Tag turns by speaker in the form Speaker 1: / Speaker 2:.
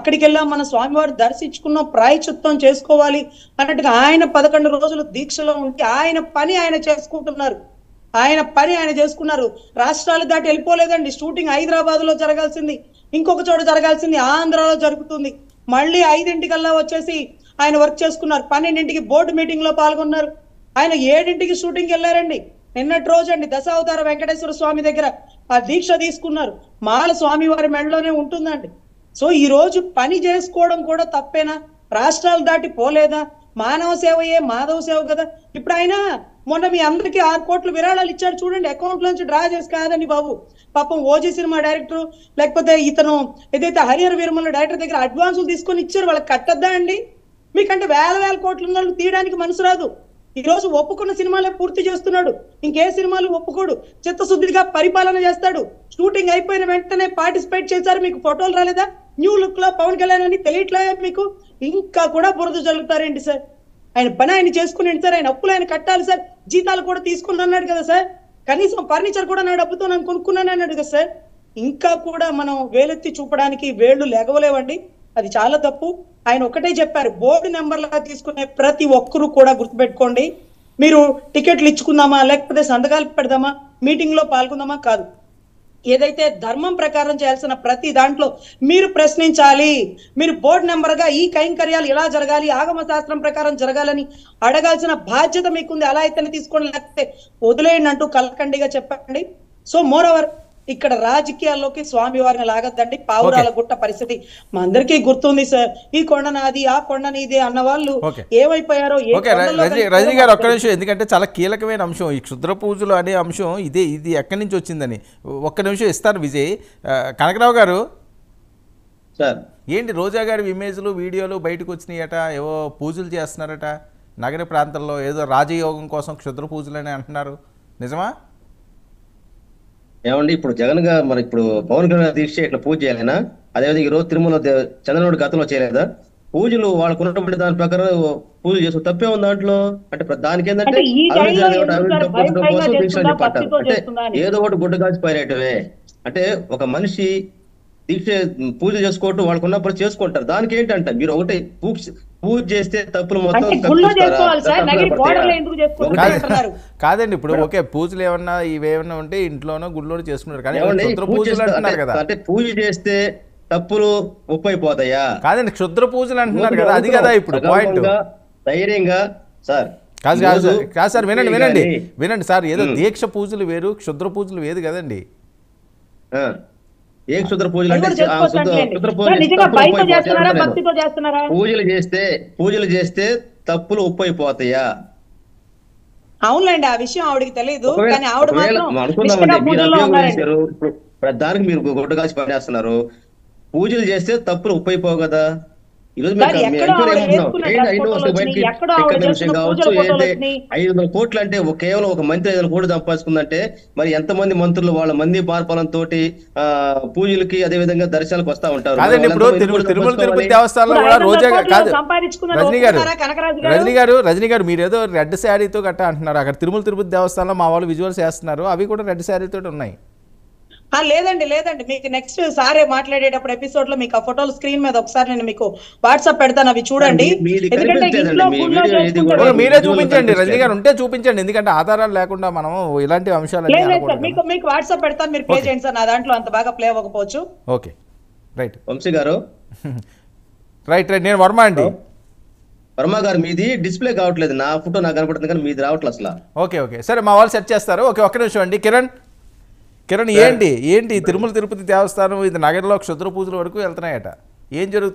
Speaker 1: అక్కడికి వెళ్ళాం, మన స్వామివారు దర్శించుకున్నాం, ప్రాయచిత్తం చేసుకోవాలి అన్నట్టుగా ఆయన 11 రోజులు దీక్షలో ఉండి ఆయన పని ఆయన చేసుకుంటున్నారు. ఆయన పని ఆయన చేసుకున్నారు. రాష్ట్రాలు దాటి వెళ్ళిపోలేదండి. షూటింగ్ హైదరాబాద్ లో జరగాల్సింది ఇంకొక చోట జరగాల్సింది ఆంధ్రాలో జరుగుతుంది. మళ్ళీ 5ంటికల్లా వచ్చేసి ఆయన వర్క్ చేసుకున్నారు. 12ంటికి బోర్డు మీటింగ్ లో పాల్గొన్నారు. ఆయన 7ంటికి షూటింగ్ వెళ్ళారండి. నిన్నటి రోజు అండి దశావతార వెంకటేశ్వర స్వామి దగ్గర ఆ దీక్ష తీసుకున్నారు. మాల స్వామి వారి మెడలోనే ఉంటుందండి. సో ఈ రోజు పని చేసుకోవడం కూడా తప్పేనా? రాష్ట్రాలు దాటి పోలేదా? మానవ సేవయే మాధవ సేవ కదా. ఇప్పుడు ఆయన మొన్న మీ అందరికీ 6 కోట్ల విరాళాలు ఇచ్చాడు చూడండి, అకౌంట్ లోంచి డ్రా చేసి కాదండి బాబు. పాపం ఓజీ సినిమా డైరెక్టర్ లేకపోతే ఇతను ఏదైతే హరిహర వీరమల్ల డైరెక్టర్ దగ్గర అడ్వాన్సులు తీసుకొని ఇచ్చారు, వాళ్ళకి కట్టద్దా అండి? మీకంటే వేల కోట్ల ఉన్న వాళ్ళు తీయడానికి మనసు రాదు. ఈ రోజు ఒప్పుకున్న సినిమాలే పూర్తి చేస్తున్నాడు, ఇంకే సినిమాలు ఒప్పుకోడు. చిత్తశుద్ధిగా పరిపాలన చేస్తాడు. షూటింగ్ అయిపోయిన వెంటనే పార్టిసిపేట్ చేశారు, మీకు ఫోటోలు రాలేదా? న్యూ లుక్ లో పవన్ కళ్యాణ్ అని తెలియట్లే మీకు? ఇంకా కూడా బురద జరుగుతారేంటి సార్? ఆయన పని ఆయన చేసుకునేంటి సార్? ఆయన అప్పులు ఆయన కట్టాలి సార్. జీతాలు కూడా తీసుకుని అన్నాడు కదా సార్. కనీసం ఫర్నిచర్ కూడా నా డబ్బుతో నేను కొనుక్కున్నాను అన్నాడు కదా సార్. ఇంకా కూడా మనం వేలెత్తి చూపడానికి వేళ్లు లేగవలేవండి. అది చాలా తప్పు. ఆయన ఒకటే చెప్పారు, బోర్డు నెంబర్లుగా తీసుకునే ప్రతి ఒక్కరూ కూడా గుర్తుపెట్టుకోండి, మీరు టికెట్లు ఇచ్చుకుందామా లేకపోతే సంతకాలు పెడదామా మీటింగ్ లో పాల్గొందామా కాదు, ఏదైతే ధర్మం ప్రకారం చేయాల్సిన ప్రతి దాంట్లో మీరు ప్రశ్నించాలి. మీరు బోర్డు నెంబర్ గా ఈ కైంకర్యాలు ఇలా జరగాలి, ఆగమ శాస్త్రం ప్రకారం జరగాలని అడగాల్సిన బాధ్యత మీకుంది. అలా అయితేనే తీసుకోండి, లేకపోతే వదిలేయండి అంటూ కలకండిగా చెప్పండి. సో మోర్ ఓవర్ ఇక్కడ రాజకీయాల్లోకి స్వామి వారిని లాగద్దండి. పావురాల గుట్ట పరిస్థితి మా అందరికీ గుర్తుంది సార్. ఈ కొండ నాది ఆ కొండ నీది అన్న వాళ్ళు ఏమైపోయారో.
Speaker 2: రజనీ గారు ఒక్క నిమిషం, ఎందుకంటే చాలా కీలకమైన అంశం ఈ క్షుద్ర పూజలు అనే అంశం. ఇది ఎక్కడి నుంచి వచ్చిందని ఒక్క నిమిషం ఇస్తాను విజయ్. కనకరావు గారు
Speaker 3: సార్,
Speaker 2: ఏంటి రోజా గారి ఇమేజ్లు వీడియోలు బయటకు వచ్చినాయట, ఏవో పూజలు చేస్తున్నారట నగర ప్రాంతంలో, ఏదో రాజయోగం కోసం క్షుద్ర పూజలు అని అంటున్నారు, నిజమా?
Speaker 3: ఏమండి ఇప్పుడు జగన్ గారు మరి ఇప్పుడు పవన్ కళ్యాణ్ దీక్ష ఇట్లా పూజ చేయాలనా? అదేవిధంగా ఈ రోజు తిరుమల చంద్రబాబు గతంలో చేయలేదా పూజలు? వాళ్ళకు ఉన్నటువంటి దాని ప్రకారం పూజలు చేసు తప్పే ఉంది దాంట్లో. అంటే దానికి ఏంటంటే అంటే ఏదో ఒకటి గుడ్డ కాల్చి పైరేయటమే. అంటే ఒక మనిషి దీక్ష పూజ చేసుకోవటం వాళ్ళకు ఉన్నప్పుడు చేసుకుంటారు. దానికి ఏంటంటే మీరు ఒకటి పూజ చేస్తే తప్పులు మొత్తం
Speaker 2: కాదండి. ఇప్పుడు ఓకే పూజలు ఏమన్నా ఇవేమన్నా ఉంటే ఇంట్లోనో గుళ్ళోనో చేసుకున్నారు, కానీ పూజలు అంటున్నారు కదా.
Speaker 3: అంటే పూజ చేస్తే తప్పులు ఒప్పైపోతాయా?
Speaker 2: కాదండి, క్షుద్ర పూజలు అంటున్నారు కదా, అది కదా ఇప్పుడు పాయింట్.
Speaker 3: ధైర్యంగా సార్
Speaker 2: కాదు సార్, వినండి సార్, ఏదో దీక్ష పూజలు వేరు క్షుద్ర పూజలు వేరు కదండి.
Speaker 3: ఏ క్షుద్ర పూజలు అంటే పూజలు చేస్తే తప్పులు ఒప్పైపోతాయా?
Speaker 1: అవునండి, ఆ విషయం ఆవిడకి తెలియదు.
Speaker 3: దానికి మీరు గుడ్డ కాల్చి పడేస్తున్నారు. పూజలు చేస్తే తప్పులు ఒప్పైపోవు కదా. ఈరోజు 500 కోట్లు అంటే కేవలం ఒక మంత్రి 500 కోట్లు సంపాదించుకుందంటే మరి ఎంతమంది మంత్రులు వాళ్ళ మంది మార్పాలంతో పూజలకి అదే విధంగా దర్శనాలకు వస్తా ఉంటారు.
Speaker 2: రజనీ గారు మీరు ఏదో రెడ్ శారీతో గట్టా అంటున్నారు, అక్కడ తిరుమల తిరుపతి దేవస్థానంలో మా వాళ్ళు విజువల్స్ చేస్తున్నారు, అవి కూడా రెడ్ శారీతో ఉన్నాయి.
Speaker 1: లేదండి మీకు నెక్స్ట్ సారే మాట్లాడేటప్పుడు ఎపిసోడ్ లో మీకు ఆ ఫోటోలు స్క్రీన్ మీద ఒకసారి నేను మీకు వాట్సాప్ పెడతాను, అవి చూడండి.
Speaker 2: మీరే చూపించండి రజనీ గారు, ఉంటే చూపించండి, ఎందుకంటే ఆధారాలు లేకుండా మనం ఇలాంటి అంశాలు
Speaker 1: మీకు వాట్సాప్ పెడతాను, మీరు ప్లే చేయండి సార్. నా దాంట్లో అంత బాగా ప్లే అవ్వకపోవచ్చు.
Speaker 2: Okay right.
Speaker 3: వంశీ గారు
Speaker 2: రైట్. నేను వర్మ అండి.
Speaker 3: వర్మ గారు మీది డిస్ప్లే కావట్లేదు, నా ఫోటో నాకు కనపడుతుంది కానీ మీది రావట్లేదు అసలు.
Speaker 2: ఓకే సరే, మా వాళ్ళు సెట్ చేస్తారు. ఓకే, ఒక్క నిమిషం అండి. కిరణ్ ఏంటి తిరుమల తిరుపతి దేవస్థానం ఇది నగరంలో క్షుద్ర పూజల వరకు వెళ్తున్నాయట, ఏం జరుగుతుంది?